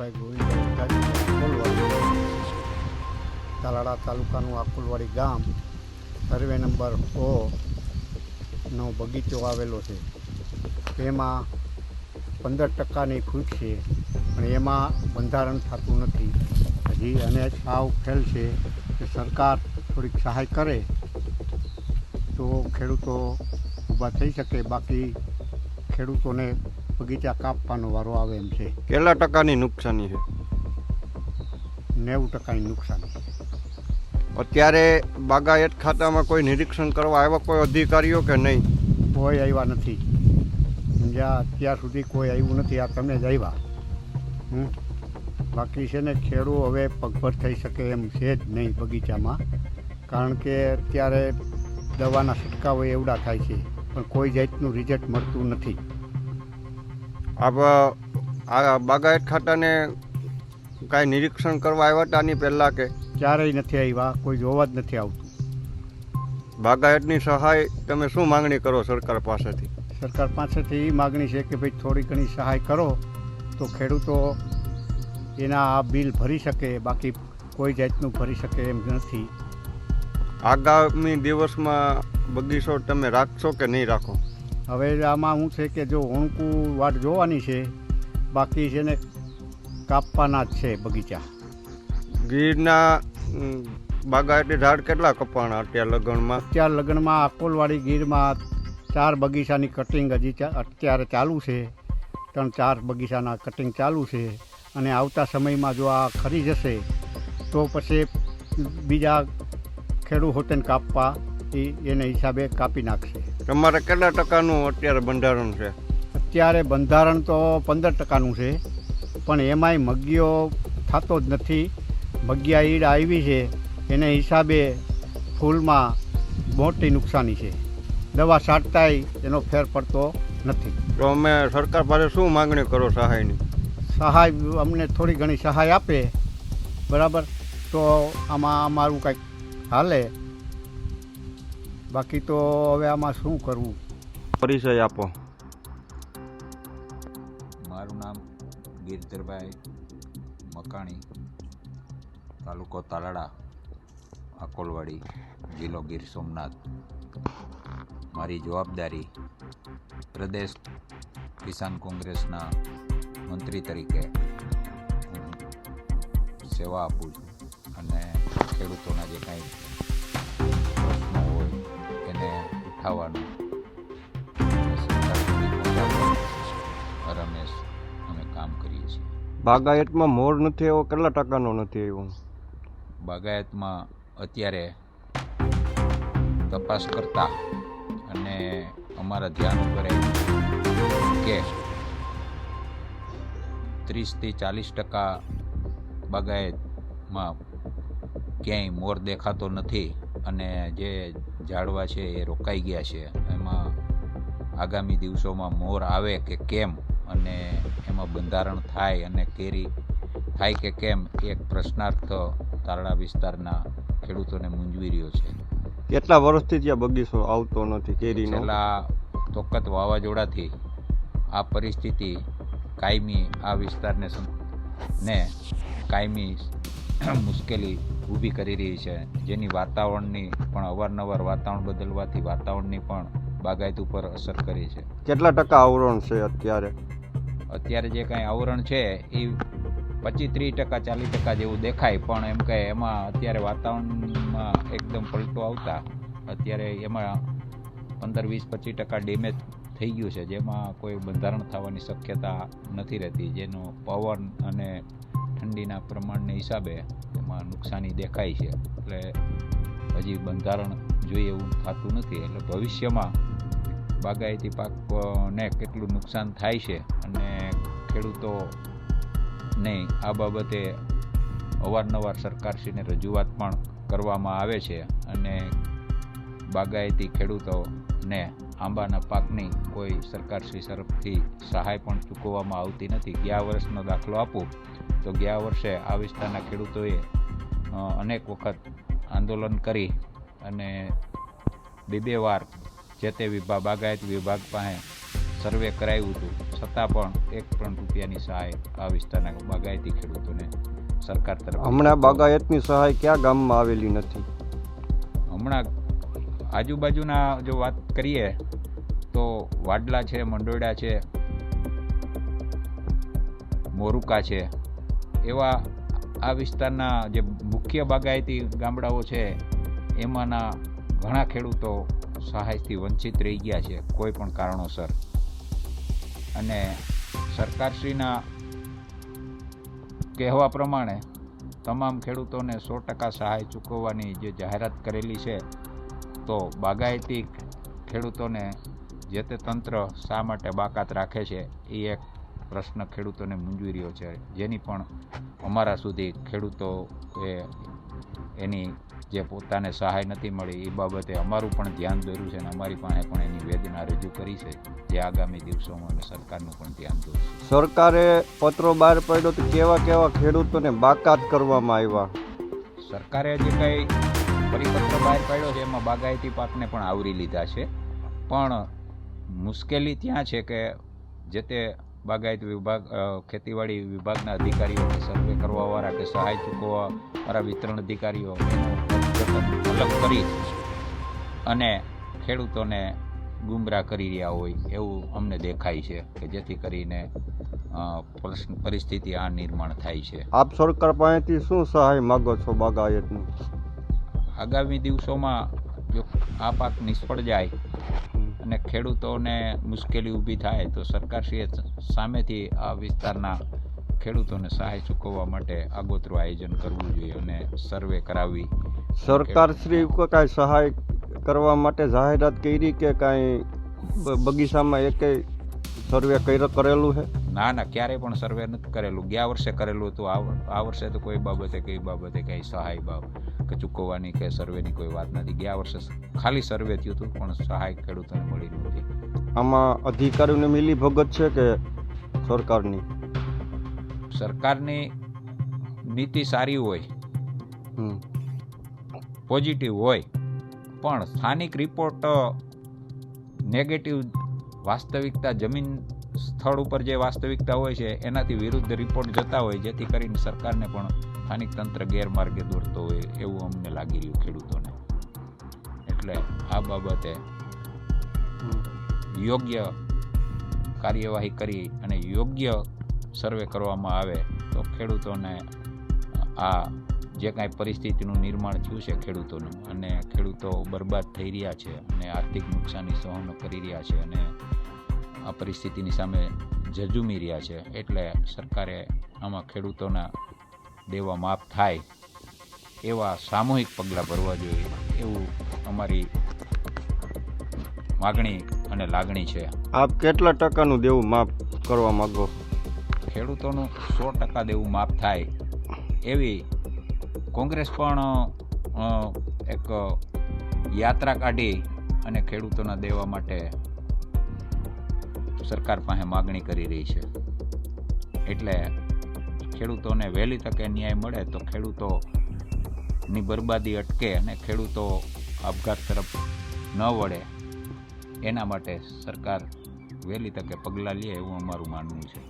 ગીરધરભાઈ ગોવિંદભાઈ આકોલવાડી, તાલાળા તાલુકાનું આકોલવાડી ગામ, survey number 100નો બગીચો આવેલો છે. તેમાં 15%ની ફૂટ છે, પણ એમાં બંધારણ થતું નથી હજી, અને સાવ ફેલ છે. કે સરકાર થોડીક સહાય કરે તો ખેડૂતો ઊભા થઈ શકે, બાકી ખેડૂતોને બગીચા કાપવાનો વારો આવે એમ છે. કેટલા ટકાની નુકસાની છે? 90%ની નુકસાન. અત્યારે બાગાયત ખાતામાં કોઈ નિરીક્ષણ કરવા આવ્યા કોઈ અધિકારીઓ કે નહીં? કોઈ આવ્યા નથી, સમજ્યા? અત્યાર સુધી કોઈ આવ્યું નથી. આ તમે જ આવ્યા. બાકી છે ને, ખેડૂત હવે પગભર થઈ શકે એમ છે જ નહીં બગીચામાં, કારણ કે અત્યારે દવાના છંટકાવો એવડા થાય છે, પણ કોઈ જાતનું રિઝલ્ટ મળતું નથી. આ બાગાયત ખાતાને કાંઈ નિરીક્ષણ કરવા આવ્યા હતા આની પહેલાં કે? ક્યારેય નથી આવ્યા, કોઈ જોવા જ નથી આવતું. બાગાયતની સહાય તમે શું માંગણી કરો સરકાર પાસેથી? સરકાર પાસેથી એ માગણી છે કે ભાઈ થોડી ઘણી સહાય કરો તો ખેડૂતો એના આ બિલ ભરી શકે, બાકી કોઈ જાતનું ભરી શકે એમ નથી. આગામી દિવસમાં બગીચો તમે રાખશો કે નહીં રાખો? હવે આમાં શું છે કે જો ઓણકું વાટ જોવાની છે, બાકી છે ને કાપવાના જ છે બગીચા. ગીરના બાગાયતી ઝાડ કેટલા કપાણા અત્યારે લગનમાં? અત્યારે લગ્નમાં આકોલવાડી ગીરમાં 4 બગીચાની કટિંગ હજી અત્યારે ચાલુ છે. 3-4 બગીચાના કટિંગ ચાલુ છે, અને આવતા સમયમાં જો આ ખરી જશે તો પછી બીજા ખેડૂત હોતેને કાપવા એને હિસાબે કાપી નાખશે. તમારે કેટલા ટકાનું અત્યારે બંધારણ છે? અત્યારે બંધારણ તો 15%નું છે, પણ એમાંય મગીઓ થતો જ નથી. મગિયા ઈડ આવી છે, એને હિસાબે ફૂલમાં મોટી નુકસાની છે. દવા છાંટતાય એનો ફેર પડતો નથી. તો અમે સરકાર પાસે શું માંગણી કરો સહાયની? સહાય અમને થોડી ઘણી સહાય આપે, બરાબર, તો આમાં અમારું કંઈક હાલે. બાકી તો હવે આમાં શું કરવું? પરિચય આપો. મારું નામ ગીરધરભાઈ મકાણી, તાલુકો તાલાળા, આકોલવાડી, જિલ્લો ગીર સોમનાથ. મારી જવાબદારી પ્રદેશ કિસાન કોંગ્રેસના મંત્રી તરીકે હું સેવા આપું છું, અને ખેડૂતોના જે કાંઈ પ્રશ્નો હોય એને ઉઠાવવાનું સરકાર સુધી પહોંચાડવાનું રમેશ અમે કામ કરીએ છીએ. બાગાયતમાં મોર નથી આવ્યો, કેટલા ટકાનો નથી આવ્યો? બાગાયતમાં અત્યારે તપાસ કરતા અને અમારા ધ્યાન ઉપર કે 30-40% બાગાયતમાં ક્યાંય મોર દેખાતો નથી, અને જે ઝાડવા છે એ રોકાઈ ગયા છે. એમાં આગામી દિવસોમાં મોર આવે કે કેમ, અને એમાં બંધારણ થાય અને કેરી થાય કે કેમ, એક પ્રશ્નાર્થ તાલાળા વિસ્તારના ખેડૂતોને મૂંઝવી રહ્યો છે. કેટલા વર્ષથી ત્યાં બગીચો આવતો નથી કેરીનો? છેલ્લા તોકત વાવાઝોડાથી આ પરિસ્થિતિ કાયમી આ વિસ્તારને કાયમી મુશ્કેલી ઊભી કરી રહી છે, જેની વાતાવરણની પણ અવારનવાર વાતાવરણ બદલવાથી વાતાવરણની પણ બાગાયત ઉપર અસર કરી છે. કેટલા ટકા આવરણ છે અત્યારે? અત્યારે જે કાંઈ આવરણ છે એ 25-30%, 40% જેવું દેખાય, પણ એમ કે એમાં અત્યારે વાતાવરણમાં એકદમ પલટો આવતા અત્યારે એમાં 15-20-25% ડેમેજ થઈ ગયું છે, જેમાં કોઈ બંધારણ થવાની શક્યતા નથી રહેતી. જેનો પવન અને ઠંડીના પ્રમાણને હિસાબે એમાં નુકસાની દેખાય છે. એટલે હજી બંધારણ જોઈએ એવું થતું નથી. એટલે ભવિષ્યમાં બાગાયતી પાકને કેટલું નુકસાન થાય છે, અને ખેડૂતોને આ બાબતે અવારનવાર સરકારશ્રીને રજૂઆત પણ કરવામાં આવે છે, અને બાગાયતી ખેડૂતોને આંબાના પાકની કોઈ સરકારશ્રી તરફથી સહાય પણ ચૂકવવામાં આવતી નથી. ગયા વર્ષનો દાખલો આપું તો ગયા વર્ષે આ વિસ્તારના ખેડૂતોએ અનેક વખત આંદોલન કરી અને 2 વાર જે તે બાગાયત વિભાગ પાસે સર્વે કરાવ્યું હતું, છતાં પણ 1 પણ રૂપિયાની સહાય આ વિસ્તારના બાગાયતી ખેડૂતોને સરકાર તરફ હમણાં બાગાયતની સહાય કયા ગામમાં આવેલી નથી? હમણાં આજુબાજુના જો વાત કરીએ તો વાડલા છે, મંડોડા છે, મોરુકા છે, એવા આ વિસ્તારના જે મુખ્ય બાગાયતી ગામડાઓ છે એમાંના ઘણા ખેડૂતો સહાયથી વંચિત રહી ગયા છે કોઈ પણ કારણોસર. અને સરકારશ્રીના કહેવા પ્રમાણે તમામ ખેડૂતોને 100% સહાય ચૂકવવાની જે જાહેરાત કરેલી છે, તો બાગાયતી ખેડૂતોને જે તે તંત્ર શા માટે બાકાત રાખે છે એ એક પ્રશ્ન ખેડૂતોને મૂંઝવી રહ્યો છે, જેની પણ અમારા સુધી ખેડૂતોએ એની જે પોતાને સહાય નથી મળી એ બાબતે અમારું પણ ધ્યાન દોર્યું છે અને અમારી પાસે પણ એની વેદના રજૂ કરી છે, જે આગામી દિવસોમાં અમે સરકારનું પણ ધ્યાન દોરશું. સરકારે પત્રો બહાર પાડ્યો તો કેવા કેવા ખેડૂતોને બાકાત કરવામાં આવ્યા? સરકારે જે કંઈ પરિપત્ર બહાર પાડ્યો છે એમાં બાગાયતી પાકને પણ આવરી લીધા છે, પણ મુશ્કેલી ત્યાં છે કે જે તે બાગાયત વિભાગ, ખેતીવાડી વિભાગના અધિકારીઓ કે સર્વે કરવાવાળા કે સહાય ચૂકવવાવાળા વિતરણ અધિકારીઓ અલગ કરી અને ખેડૂતોને ગુમરાહ કરી રહ્યા હોય એવું અમને દેખાય છે, કે જેથી કરીને પરિસ્થિતિ આ નિર્માણ થાય છે. આપ સરકાર પાસેથી શું સહાય માગો છો બાગાયતની? આગામી દિવસોમાં જો આ પાક નિષ્ફળ જાય અને ખેડૂતોને મુશ્કેલી ઊભી થાય તો સરકારશ્રીએ સામેથી આ વિસ્તારના ખેડૂતોને સહાય ચૂકવવા માટે આગોતરું આયોજન કરવું જોઈએ અને સર્વે કરાવવી. સરકારશ્રી કાંઈ સહાય કરવા માટે જાહેરાત કરી કે કાંઈ બગીચામાં એકેય સર્વે કરેલું છે? ના, ક્યારેય પણ સર્વે નથી કરેલું. ગયા વર્ષે કરેલું હતું, આ વર્ષે તો કોઈ બાબતે કંઈ સહાય કે ચૂકવવાની કે સર્વેની કોઈ વાત નથી. ગયા વર્ષે ખાલી સર્વે થયું હતું પણ સહાય ખેડૂતોને મળી નહોતી. આમાં અધિકારીઓને મિલી ભગત છે કે સરકારની? સરકારની નીતિ સારી હોય, પોઝિટિવ હોય, પણ સ્થાનિક રિપોર્ટ નેગેટિવ, વાસ્તવિકતા જમીન સ્થળ ઉપર જે વાસ્તવિકતા હોય છે એનાથી વિરુદ્ધ રિપોર્ટ જતા હોય, જેથી કરીને સરકારને પણ સ્થાનિક તંત્ર ગેરમાર્ગે દોરતો હોય એવું અમને લાગી રહ્યું ખેડૂતોને. એટલે આ બાબતે યોગ્ય કાર્યવાહી કરી અને યોગ્ય સર્વે કરવામાં આવે તો ખેડૂતોને આ જે કાંઈ પરિસ્થિતિનું નિર્માણ થયું છે ખેડૂતોનું, અને ખેડૂતો બરબાદ થઈ રહ્યા છે અને આર્થિક નુકસાની સહન કરી રહ્યા છે અને આ પરિસ્થિતિની સામે ઝઝૂમી રહ્યા છે, એટલે સરકારે આમાં ખેડૂતોના દેવા માફ થાય એવા સામૂહિક પગલાં ભરવા જોઈએ એવું અમારી માગણી અને લાગણી છે. આપ કેટલા ટકાનું દેવું માફ કરવા માંગો? ખેડૂતોનું 100% દેવું માફ થાય એવી કોંગ્રેસ પણ એક યાત્રા કાઢી અને ખેડૂતોના દેવા માટે સરકાર પાસે માગણી કરી રહી છે. એટલે ખેડૂતોને વહેલી તકે ન્યાય મળે તો ખેડૂતોની બરબાદી અટકે અને ખેડૂતો આપઘાત તરફ ન વળે એના માટે સરકાર વહેલી તકે પગલાં લે એવું અમારું માનવું છે.